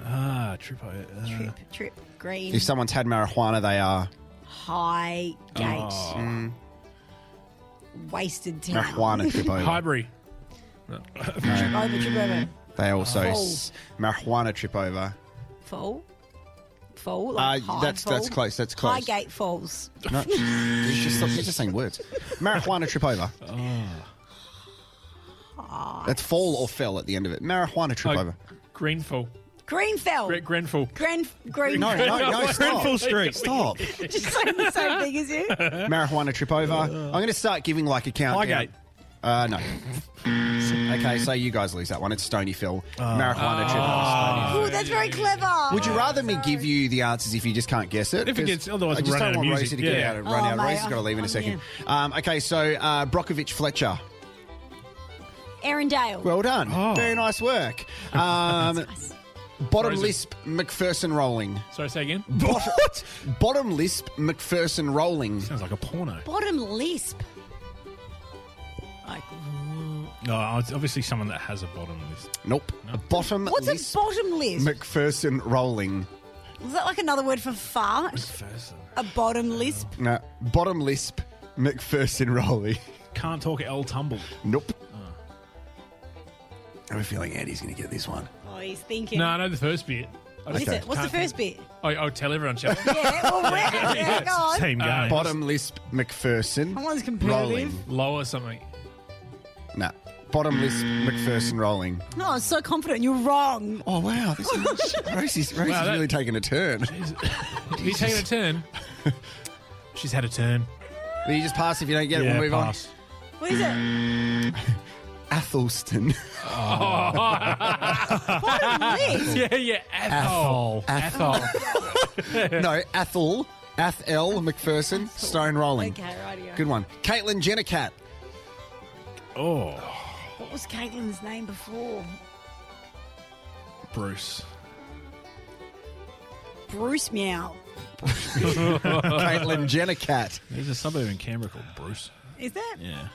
Trip over. Trip. Green. If someone's had marijuana, they are High gate. Wasted town. marijuana, trip over. Highbury. Trip over. They also Fall. marijuana, trip over. Fall. Like high That's fall. close. That's close. Highgate Falls. No, you're just saying words. Marijuana, trip over. That's fall or fell at the end of it. Marijuana, trip over. Greenfell. Greenfell. Grenfell. Green. No, stop. Grenfell Street. Stop. Just saying the same thing as you. Marijuana, trip over. I'm going to start giving like a countdown. Highgate. No. Okay, so you guys lose that one. It's Stonyfill. Marijuana trip. Ooh, that's very clever. Would you rather me give you the answers if you just can't guess it? If it gets, otherwise I we'll just run out don't of want music. Rosie to get out and run out. mate, Rosie's got to leave in a second. yeah. Okay, so Brockovich Fletcher. Erindale. Well done. Oh. Very nice work. Bottom lisp McPherson rolling. Sorry, say again. Bottom lisp McPherson rolling. Sounds like a porno. Bottom lisp. Like, No, it's obviously someone that has a bottom list. Nope. A bottom what's lisp a bottom lisp? McPherson rolling. Is that like another word for fart? A bottom lisp? No. Bottom lisp McPherson rolling. Can't talk L tumble. Nope. I have a feeling Andy's going to get this one. Oh, he's thinking. No, I know the first bit. What is it? What's the first bit? I'll tell everyone, shall I? Yeah, well, yeah, go on. Same game. Bottom lisp McPherson Someone's competitive. rolling. Lower something. No. Bottom lisp McPherson rolling. No, I was so confident. You're wrong. Oh, wow. Rosie's really taking a turn. He's taking a turn. She's had a turn. Will you just pass if you don't get it? We'll move pass. What is it? Athelston. Bottom lisp? Yeah. Athol. No, Athel McPherson, stone rolling. Okay, rightio. Good one. Caitlin Jennicat. Oh, What was Caitlin's name before? Bruce. Bruce Meow. Caitlin Jennicat. There's a suburb in Canberra called Bruce. Is that? Yeah.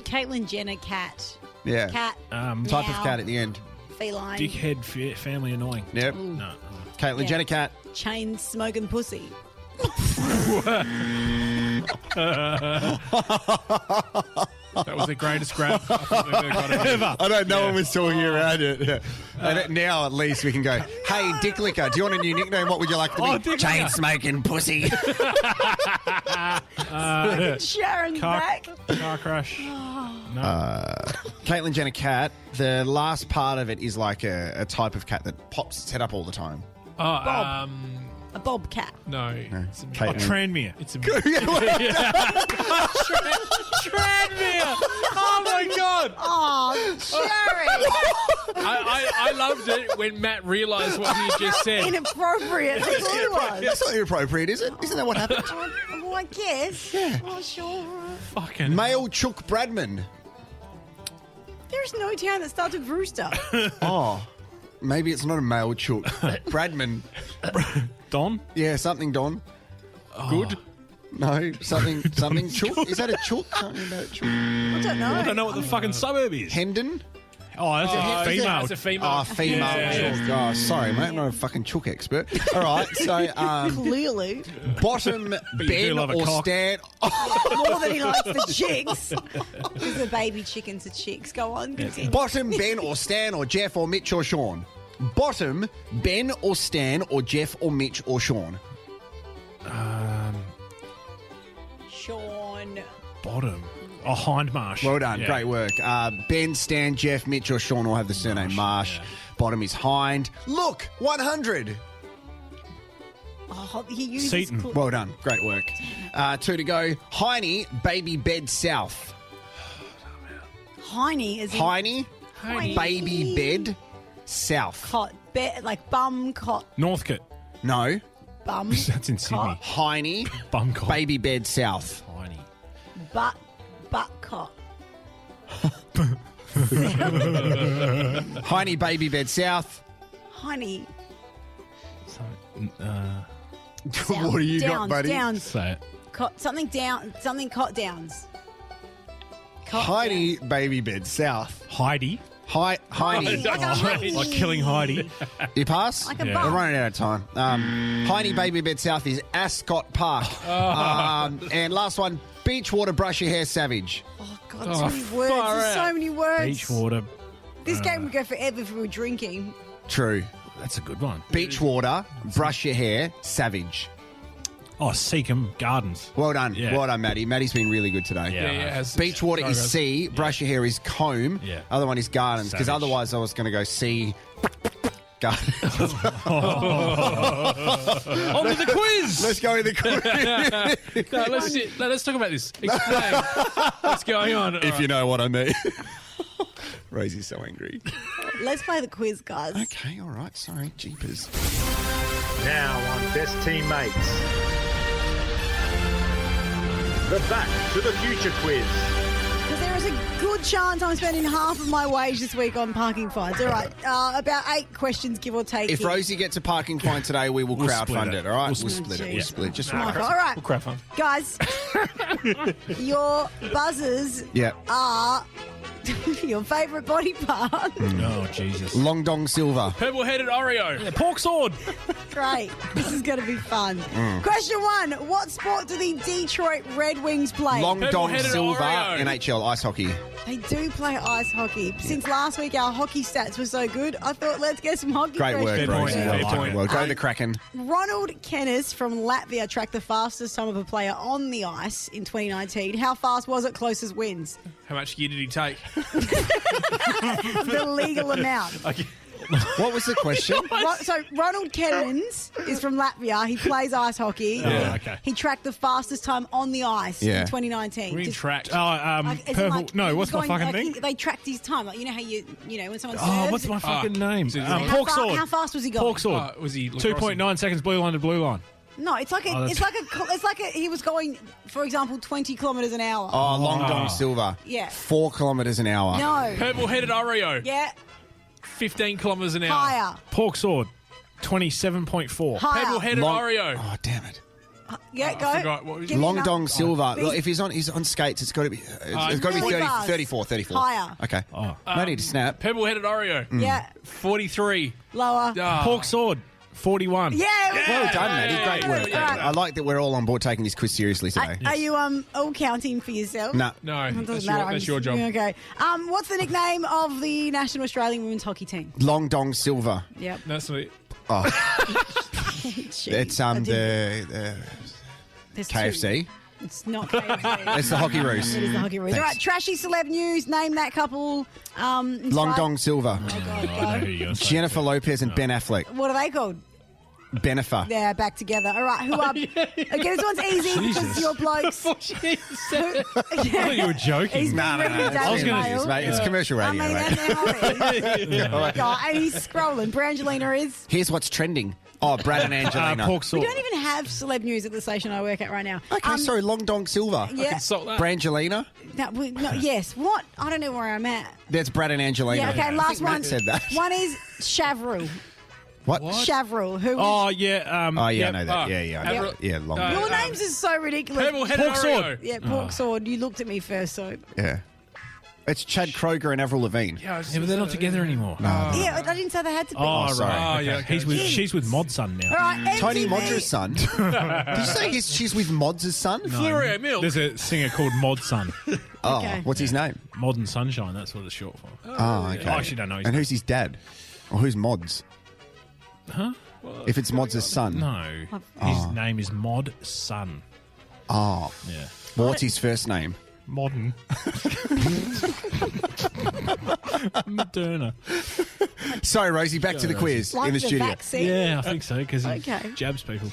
Caitlin Jenner cat. Yeah. Cat. Type of cat at the end. Feline. Dickhead, family annoying. Yep. No. Caitlin Yeah. Jennicat. Chain smoking pussy. That was the greatest grab I think we've ever got ever. I don't know no one was talking around it. And now at least we can go, hey, Dick Licker, do you want a new nickname? What would you like to be? Chain smoking pussy. Sharon's back. Car crash. Caitlin Jenner cat, the last part of it is like a type of cat that pops its head up all the time. A bobcat. No. Oh, Caitlin. Tranmere. It's a Tranmere. Oh my god. Oh, Sharon. I loved it when Matt realised what he just said. Inappropriate. That's all it was. That's not inappropriate, is it? Isn't that what happened? Well, I guess. Yeah. Oh, sure. Fucking Male Chook Bradman. There's no town that starts with rooster. Oh, maybe it's not a male Chook. Bradman. Don? Yeah, something Don. Good? No, something Chook. Is that a Chook? Something about a Chook. I don't know. I don't know what the fucking suburb is. Hendon? Oh, that's a female. That's a female. Oh, female Yeah. Chook. Oh, sorry, mate. I'm not a fucking Chook expert. All right, so Clearly. bottom you Ben do love a or cock. Stan. More than he likes the chicks. He's the baby chickens are chicks. Go on. Continue. Bottom Ben or Stan or Jeff or Mitch or Sean. Bottom Ben or Stan or Jeff or Mitch or Sean. Sean. Bottom. Oh, Hindmarsh. Well done, Yeah. great work. Ben, Stan, Jeff, Mitch or Sean all have the surname Marsh. yeah. Bottom is Hind. Look, 100. Oh, he uses Seaton. Well done, great work. 2 to go. Heine, Baby Bed South. Heine is in Heine, Heine. Baby Bed South. cot. Like bum cot. No. Northcote. Bum. That's in Sydney. cot. Heine, Bumcote. Baby Bed South. Tiny. Butt cot. Heine, Baby Bed South. Heine. What do you got, Downs, buddy? Downs. Say it. Cot, something down. Something cot downs. Cot Heine, downs. Baby Bed South. Heidi. Heine. Like a honey. Like killing Heidi. You pass? Like a Yeah. bum. We're running out of time. Heine Baby Bed South is Ascot Park. And last one, Beachwater Brush Your Hair Savage. Oh, God, so many words. far There's out. so many words. Beachwater. This game would go forever if we were drinking. True. That's a good one. Beachwater, Brush Your Hair, Savage. Oh, Seacombe Gardens. Well done. Yeah. Well done, Maddie. Maddie's been really good today. Yeah. Yeah, has- Beachwater Sorry, is guys. sea, Brush Your Hair is comb. Yeah. Other one is gardens. Because Savage. otherwise I was going to go sea, garden. On with the quiz. Let's go with the quiz. Let's talk about this. Explain what's going on. If you know what I mean. Rosie's so angry. Let's play the quiz, guys. Okay, all right. Sorry, jeepers. Now on Best Teammates. The Back to the Future quiz. Because there is a good chance I'm spending half of my wage this week on parking fines. All right, about 8 questions, give or take. If here. Rosie gets a parking fine today, we'll crowdfund it. All right, we'll split it. Jeez. We'll split. Just All right, We'll crowdfund. guys, your buzzers yeah. are your favourite body part. Oh, Jesus. Long Dong Silver. Purple-headed Oreo. Yeah, pork sword. Great. This is going to be fun. Question 1. What sport do the Detroit Red Wings play? Long Dong Purple-headed Silver. Oreo. NHL ice hockey. They do play ice hockey. Since last week our hockey stats were so good, I thought let's get some hockey Great work, questions. Rosie. Fair Well done. point. Well, go the Kraken. Ronald Kennis from Latvia tracked the fastest time of a player on the ice in 2019. How fast was it? Closest wins. How much gear did he take? The legal amount. What was the question? So Ronald Kennis is from Latvia. He plays ice hockey. Yeah, okay. He tracked the fastest time on the ice Yeah. in 2019. We need Just- tracked. like, as in, Purple. like, No, he what's was my going, fucking like, thing? They tracked his time. Like, you know how when someone Oh, serves, what's my fucking name? how, Pork fa- sword. how fast was he going? Pork sword. Was he 2.9 seconds, blue line to blue line. No, it's like a, Oh, it's like a. He was going, for example, 20 kilometres an hour. Oh, Long Dong Silver. Yeah. 4 kilometres an hour. No. Purple-headed Oreo. Yeah. 15 kilometres an hour. Higher. Pork sword. 27.4. Higher. Purple-headed Oreo. Oh, damn it. Yeah, go. I forgot. What was Give me Long a Dong num- Silver. He's- Look, if he's on skates, it's got to be. It's got to be Really 30, fast. 34. Higher. Okay. No need to snap. Purple-headed Oreo. Yeah. 43. Lower. Pork sword. 41. Yeah. Well done, Maddie. Great work. Yeah. I like that we're all on board taking this quiz seriously today. Are you all counting for yourself? No. No, It doesn't that's matter. your, I'm that's your job. Okay. What's the nickname of the National Australian Women's Hockey Team? Long Dong Silver. Yep. That's sweet. Oh, Jeez. it's I didn't- the There's KFC. two. It's not KFC. It's the Hockey Roos. It is the hockey room. All right, trashy celeb news. Name that couple. Long Dong Silver. Oh, God, I know go. who you're gonna say. Jennifer Lopez and Ben Affleck. What are they called? Benifer. They're back together. All right, who are... Okay, this one's easy because you're blokes. I thought you were joking. He's No, been no, written no. down It's, in gonna- mail. mate, it's commercial I radio, mean, mate. and they're hobbies. God, and he's scrolling. Brangelina is... Here's what's trending. Oh, Brad and Angelina. Pork We sword. don't even have celeb news at the station I work at right now. Okay, sorry, Long Dong Silver. Yeah. Consult that. Brangelina. No, yes. What? I don't know where I'm at. That's Brad and Angelina. Yeah, okay, I last think Matt one. said that. One is Shavru. What? Shavru, who Oh, yeah. Oh, yeah, yep. I know that. Oh, Yeah, I know Avril- that. Yeah, Long Uh, Dong. Your names is so ridiculous. Purple-headed Pork Oreo. sword. Yeah, pork sword. You looked at me first, so... Yeah. It's Chad Kroger and Avril Lavigne. Yeah, I was Yeah, but they're not just- together anymore. Yeah, I didn't say they had to be. Oh, sorry. right. Oh, yeah, Okay. okay. She's with Mod's son now. All right, Tony MTV. Modra's son. Did you say she's with Mods' son? Florio Milk. There's a singer called Mod's son. Oh, Okay. what's his name? Modern Sunshine, that's what it's short for. Oh, okay. I actually don't know his And name. who's his dad? Or who's Mods? Huh? If it's Mods' son. No. His name is Mod Son. Oh. Yeah. What's his first name? Modern. Moderna. Sorry, Rosie, back to the quiz Like in the the studio. vaccine. Yeah, I think so, because he Okay. jabs people.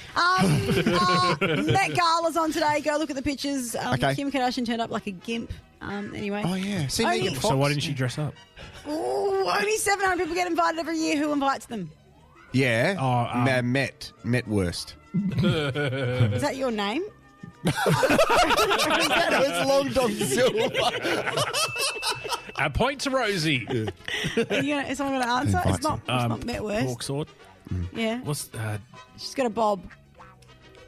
Met Gala's on today. Go look at the pictures. Okay. Kim Kardashian turned up like a gimp. Anyway. Oh, yeah. See, Only- Megan Fox. So why didn't she dress up? Ooh, only 700 people get invited every year. Who invites them? Yeah. Oh, Met Worst. Is that your name? It's Long Dong Silver. A point to Rosie. Is someone going to answer? It's not Met Pork Worst. sword. Yeah. What's She's got a bob.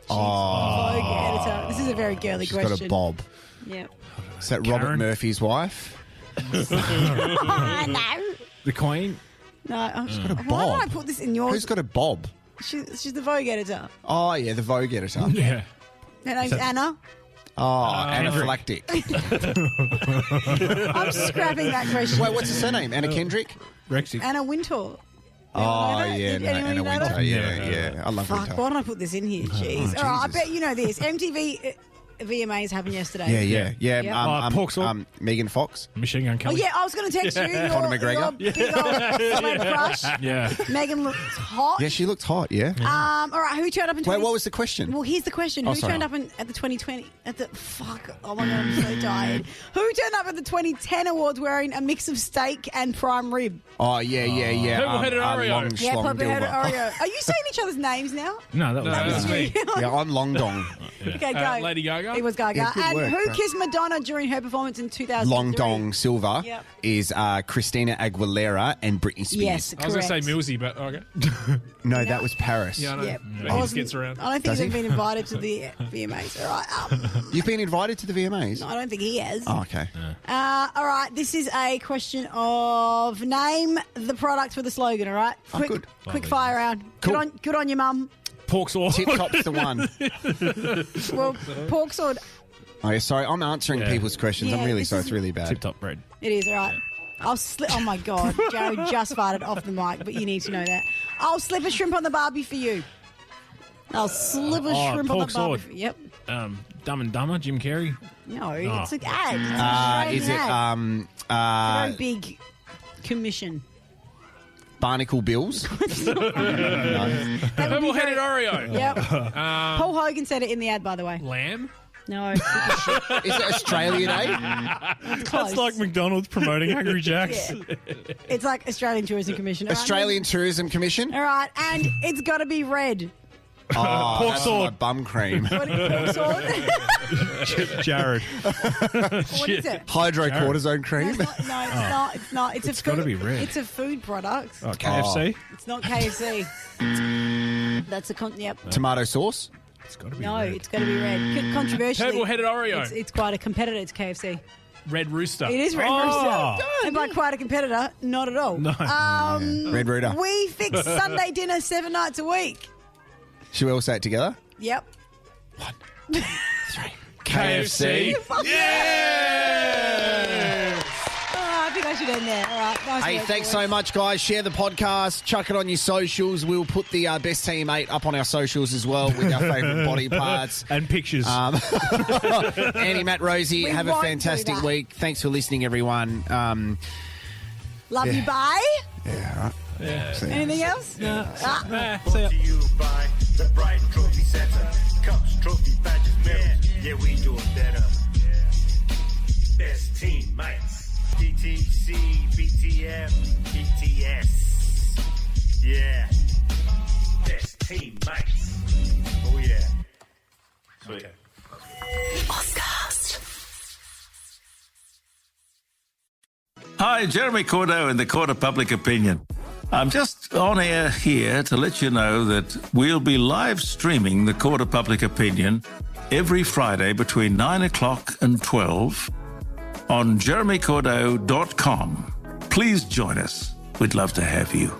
Oh. Vogue editor. This is a very girly She's question. got a bob. Yeah. Is that Robert Karen? Murphy's wife? No. the Queen? No. She's got a Why bob. did I put this in yours? Who's got a bob? She's the Vogue editor. Oh, yeah, the Vogue editor. Yeah. Her name's Anna. Oh, anaphylactic. I'm scrapping that question. Wait, what's her surname? Anna Kendrick? Rexic. Anna Wintour. Oh, that? yeah, Did no, anyone Anna know Wintour. that? Yeah. I love Fuck, Wintour. why did I put this in here? Jeez. All right, I Jesus. bet you know this. MTV VMAs happened yesterday. Yeah. Yep. Pork sword. Megan Fox. Machine Gun Oh, Kelly. yeah, I was going to text you your Conor McGregor. big old celebrity crush. Yeah. Megan looks hot. Yeah, she looked hot, yeah. All right, who turned up in 20... Wait, what was the question? Well, here's the question. Who turned up at the 2020... Oh, my God, I'm so tired. Who turned up at the 2010 awards wearing a mix of steak and prime rib? Oh, yeah. Purple-headed Oreo. Long Yeah, Schlong purple-headed Dilber. Oreo. Are you saying each other's names now? No, that was me. Yeah, I'm Long Dong. Okay, go. Lady Gaga. It was Gaga. Yeah, good and work, who bro. kissed Madonna during her performance in 2003? Long Dong Silver Yep. is Christina Aguilera and Britney Spears. Yes, I was going correct. to say Millsy, but okay. No, that was Paris. Yeah, I know. Yep. He just gets around. I don't think Does he's he? been invited to the VMAs. All right. You've been invited to the VMAs? No, I don't think he has. Oh, okay. All right. This is a question of name the product for the slogan. All right. Oh, good. Quick fire round. Cool. Good on your mum. Pork sword. Tip Top's the one. Well, pork sword. Oh, yeah, sorry, I'm answering people's questions. Yeah, I'm really this sorry. is- It's really bad. Tip top bread. It is, all right. I'll slip. Oh, my God. Jarrod just farted off the mic, but you need to know that. I'll slip a shrimp on the barbie for you. I'll slip a shrimp on the pork barbie sword. for you. Yep. Dumb and Dumber, Jim Carrey. No, it's an ad. It's an Australian Is it ad. It's a very big commission. Barnacle Bills? No. Purple-headed Oreo. Yep. Paul Hogan said it in the ad, by the way. Lamb. No. Is it Australia Day? It's close. That's like McDonald's promoting Hungry Jacks. Yeah. It's like Australian Tourism Commission. All right, Australian Tourism Commission? All right, and it's got to be red. Oh, Pork that's sword. my bum cream. What is pork sword? Jared. What is it? Hydrocortisone cream? It's not. It's not. It's It's a gotta food. be red. It's a food product. Oh, KFC. It's not KFC. That's a yep. Tomato sauce? It's got to be No, red. it's got to be red. Controversially, Purple-headed Oreo. it's quite a competitor to KFC. Red Rooster. It is Red Oh. Rooster. And by quite a competitor, not at all. No. Red Rooter. We fix Sunday dinner 7 nights a week. Should we all say it together? Yep. KFC. Yeah! Oh, I think I should end there. All right. Nice Hey, work, thanks boys. so much, guys. Share the podcast. Chuck it on your socials. We'll put the Best Team 8 up on our socials as well with our favourite body parts. And pictures. Annie, Matt, Rosie, We have a won't do fantastic that. week. Thanks for listening, everyone. Love you. Bye. Yeah, all right. Anything else? No. Brought to you by the Bright Trophy Center. Cups, trophy, badges, medals. Yeah, we do it better. Best teammates. DTC, BTF, BTS. Yeah. Best teammates. Oh, yeah. Sweet. Hi, Jeremy Cordo in the Court of Public Opinion. I'm just on air here to let you know that we'll be live streaming the Court of Public Opinion every Friday between 9 o'clock and 12 on jeremycordo.com. Please join us. We'd love to have you.